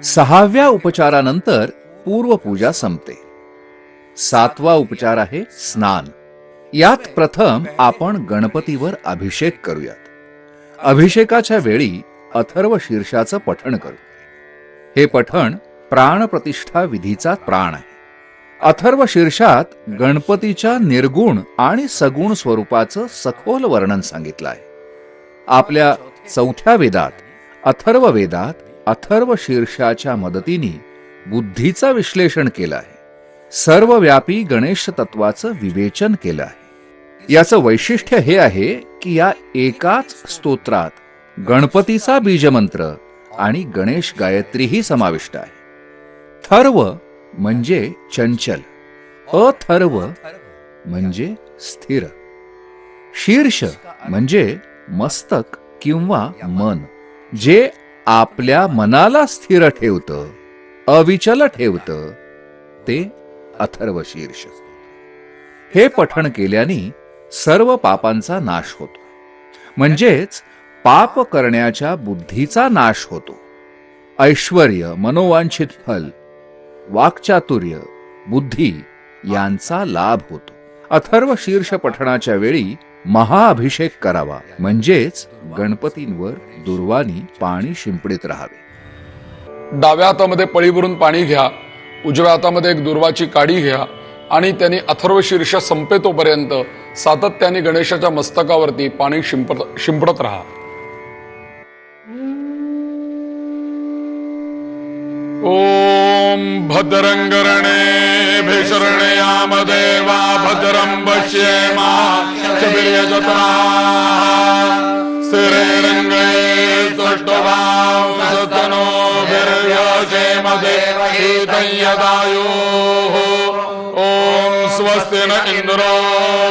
6व्या उपचारानंतर पूर्वपूजा संपते. 7वा उपचार आहे स्नान. यात प्रथम आपण गणपतीवर अभिषेक करूयात. अभिषेकाच्या वेळी अथर्व शीर्षाचं पठण करू. हे पठण प्राणप्रतिष्ठा विधीचा प्राण आहे. अथर्व शीर्षात गणपतीच्या निर्गुण आणि सगुण स्वरूपाचं सखोल वर्णन सांगितलं आहे. आपल्या 4थ्या वेदात अथर्व वेदात अथर्व शीर्षाच्या मदतीने बुद्धीचं विश्लेषण केलं आहे. सर्वव्यापी गणेश तत्वाचं विवेचन केलं आहे. याचं वैशिष्ट्य हे आहे की या एकाच स्तोत्रात गणपतीचा बीजमंत्र आणि गणेश गायत्रीही समाविष्ट आहे. थर्व म्हणजे चंचल, अथर्व म्हणजे स्थिर, शीर्ष म्हणजे मस्तक किंवा मन, जे आपल्या मनाला स्थिर ठेवतं, अविचल ठेवतं, ते अथर्व शीर्ष. हे पठण केल्याने सर्व पापांचा नाश होतो, म्हणजेच पाप करण्याच्या बुद्धीचा नाश होतो. ऐश्वर्य, मनोवांछित फल, वाक्चातुर्य, बुद्धी यांचा लाभ होतो. अथर्व शीर्ष पठणाच्या वेळी महाअभिषेक करावा, म्हणजेच गणपतींवर दुर्वानी पाणी शिंपडीत राहावे. डाव्या हातामध्ये पळी भरून पाणी घ्या, उजव्या हातामध्ये एक दुर्वाची काडी घ्या आणि त्यांनी अथर्व शीर्ष संपेतोपर्यंत सातत्याने गणेशाच्या मस्तकावरती पाणी शिंपडत राहा. ओम भद्रं कर्णे शरणयाम देवा भद्रं पश्येमाक्षभिर्यजत्राः स्थिरैरङ्गैः तुष्टुवांसतनोभिर्यशेम देवहितं यदायुः. ओम स्वस्ति न इंद्रो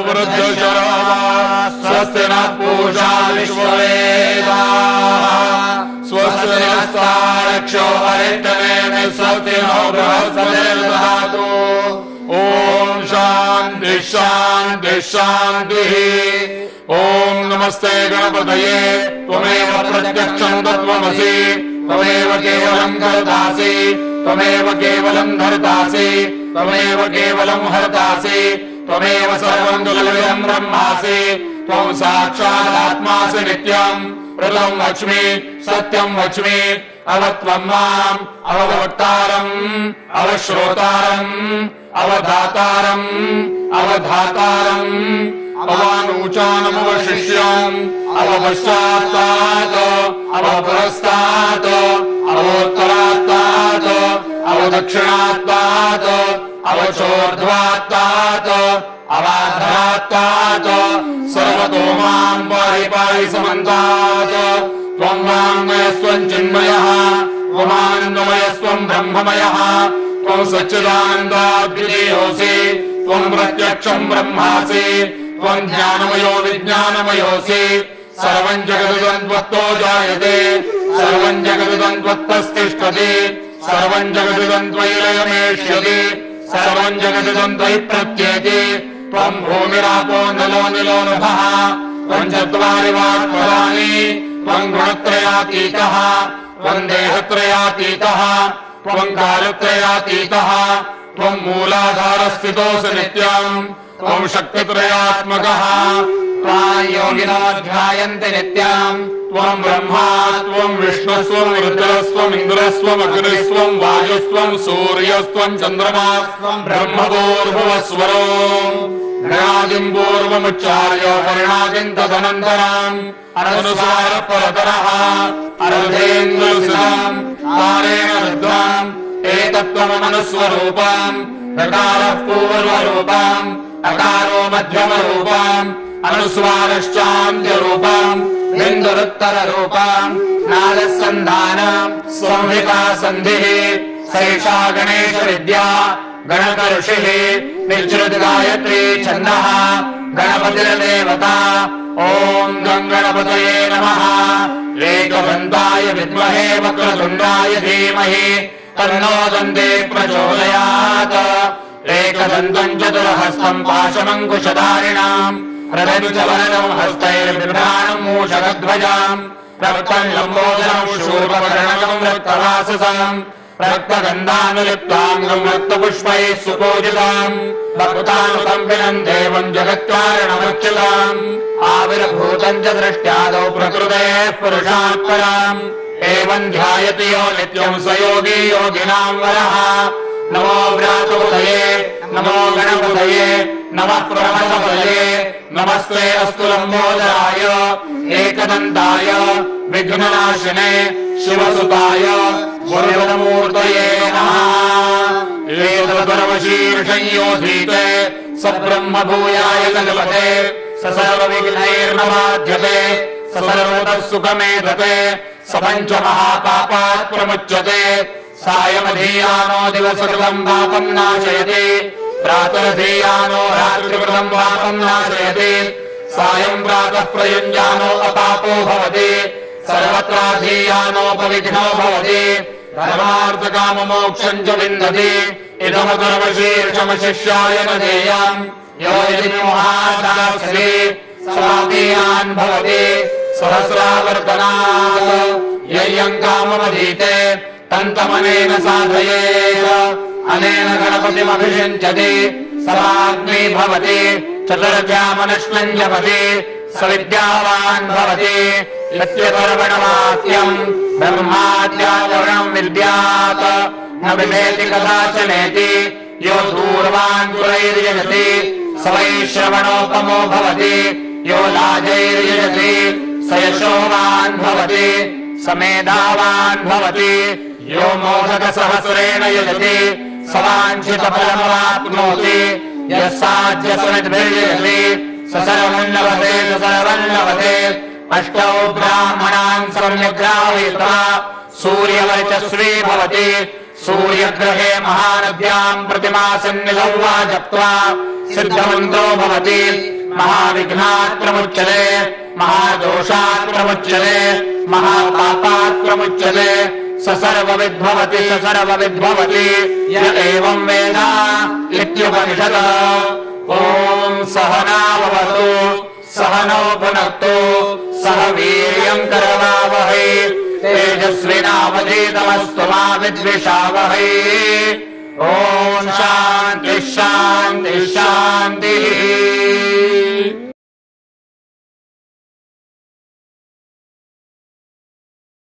वृद्धशराः स्वस्ति न पूषा विश्ववेदाः स्वस्ति नस्तारक्षो अरिष्टनेमि स्वस्ति नो बृहस्पतिर्दधातु. ओम शांति शांति शांतिः. ओम नमस्ते गणपतये त्वमेव प्रत्यक्षं तत्त्वमसि त्वमेव केवलं कर्तासि त्वमेव केवलं धर्तासि त्वमेव केवलं हर्तासि त्वमेव सर्वं खलुइदं ब्रह्मासि त्वं साक्षादात्मासि नित्यं प्रलं वच्मि सत्यं वच्मि अवत्वं माम् अववक्तारम् अवश्रोतारम् अवधातारम् अवधातारम् अवानूचानमवशिष्यम् अवपश्चात्तात् अवपुरस्तात् अवोत्तरात्तात् अवदक्षिणात्तात् अवचोर्ध्वात्तात् अवाधरात्तात् सर्वतो मां पाहि पाहि समन्तात्. त्वं वाङ्मयस्त्वं चिन्मयः त्वमानन्दमयस्त्वं ब्रह्ममयः त्वं सच्चिदानन्दाद्वितीयोऽसि त्वं प्रत्यक्षं ब्रह्मासि त्वं ज्ञानमयो विज्ञानमयोऽसि. सर्वं जगदिदं त्वत्तो जायते सर्वं जगदिदं त्वत्तस्तिष्ठति सर्वं जगदिदं त्वयि लयमेष्यति सर्वं जगदिदं त्वयि प्रत्येति. त्वं भूमिरापो नलो निलो नभः त्वं चत्वारि वाक्पदानि त्वं गुणत्रयातीतः त्वं देहत्रयातीतः त्वं कालत्रयातीतः त्वं मूलाधारस्थितोऽसि नित्यं त्वं शक्तित्रयात्मकः. त्वां योगिनो ध्यायन्ति नित्यं त्वं ब्रह्मा त्वं विष्णुस्त्वं रुद्रस्त्वं इन्द्रस्त्वं अग्निस्त्वं वायुस्त्वं सूर्यस्त्वं चन्द्रमास्त्वं ब्रह्मभूर्भुवस्वरो. गणादिं पूर्वमुच्चार्य परिणादिं तदनन्तरम् अनुस्वार परतरः अर्धेन्द्रसिद्धम् तारेण रुद्रम् एतत्त्वमनुस्वरूपम्. ऋकारः पूर्वरूपम् अकारो मध्यमरूपम् अनुस्वारश्चान्त्यरूपम् बिन्दुरुत्तररूपम् नादः सन्धानम् संहिता सन्धिः. सैषा गणेश विद्या गणक ऋषिः निश्रुत गायत्री छन्दः गणपतिर्देवता. ओम गं गणपतये नमः. एकदन्ताय विद्महे वक्रतुण्डाय धीमहि तन्नो दन्ते प्रचोदयात्. एकदन्तं चतुर्हस्तं पाशमङ्कुशधारिणाम् हृदयं च वरदं हस्तैर्बिभ्राणं मूषकध्वजाम् रक्तम् लम्बोदरम् शूर्पकर्णकम् रक्तवाससम् रक्तगन्धानुलिप्ताङ्गम् रक्तपुष्पैः सुपूजिताम् भक्तानुकम्पिनम् देवम् जगत्कारणमच्युताम् आविर्भूतम् च दृष्ट्यादौ प्रकृतेः पुरुषात् पराम् एवम् ध्यायति यो नित्यम् स योगी योगिनाम् वरः नमो व्रातुदये नमो गणपतये नमः प्रमथपतये नमस्ते अस्तु लम्बोदराय एकदन्ताय विघ्ननाशिने शिवसुताय गुरुवरमूर्तये नमः एतदर्वशीर्षयोधीते स ब्रह्म भूयाय कल्पते स सर्वविघ्नैर्नबाध्यते स सर्वतः सुखमेधते स पञ्चमहापापात् प्रमुच्यते सायमधीयानो दिवसकृतम् पापम् नाशयति प्रातरधीयानो रात्रिकृतम् पापम् नाशयति सायम् प्रातः प्रयुञ्जानो अपापो भवति सर्वत्राधीयानोपविघ्नो भवति धर्मार्थकाममोक्षम् च विन्दति इदमकर्मशीर्षमशिष्याय न देयम् यो यदि मोहादास्ति समाधीयान् भवति सहस्रावर्तनात् यय्यम् काममधीते तन्तमनेन साधयेत् अनेन गणपतिमभिषिञ्चति समाग्नी भवति चतुर्भ्यामनश्वम् जपति स विद्यावान् भवति यत्पर्वणवाक्यम् ब्रह्माद्यावरणम् विद्यात् न विवेति कदाचनेति यो दूर्वान् गुरैर्यजति स वै श्रवणोपमो भवति यो लाजैर्यजति स यशोवान् भवति स मेधावान् भवति यो मोदकसहस्रेण यजति स वाञ्छितफलमवाप्नोति यः साध्यसमिद्भिर्यजति स सर्वम् लभते स सर्वम् लभते अष्टौ ब्राह्मणान् सम्यग्राहयित्वा सूर्यवर्चस्वी भवति सूर्यग्रहे महानद्याम् प्रतिमासन्निधौ वा जप्त्वा सिद्धमन्त्रो भवति महाविघ्नात् प्रमुच्यते महादोषात् प्रमुच्यते महापापात् प्रमुच्यते स सर्वविद्भवति स सर्वविद्भवति य एवम् वेद इत्युपनिषत् ॐ सहना भवतु सहनौ भुनक्तु सह वीर्यम् करवावहै तेजस्विनावधीतमस्तु मा विद्विषावहै ॐ शान्तिः शान्तिः शान्तिः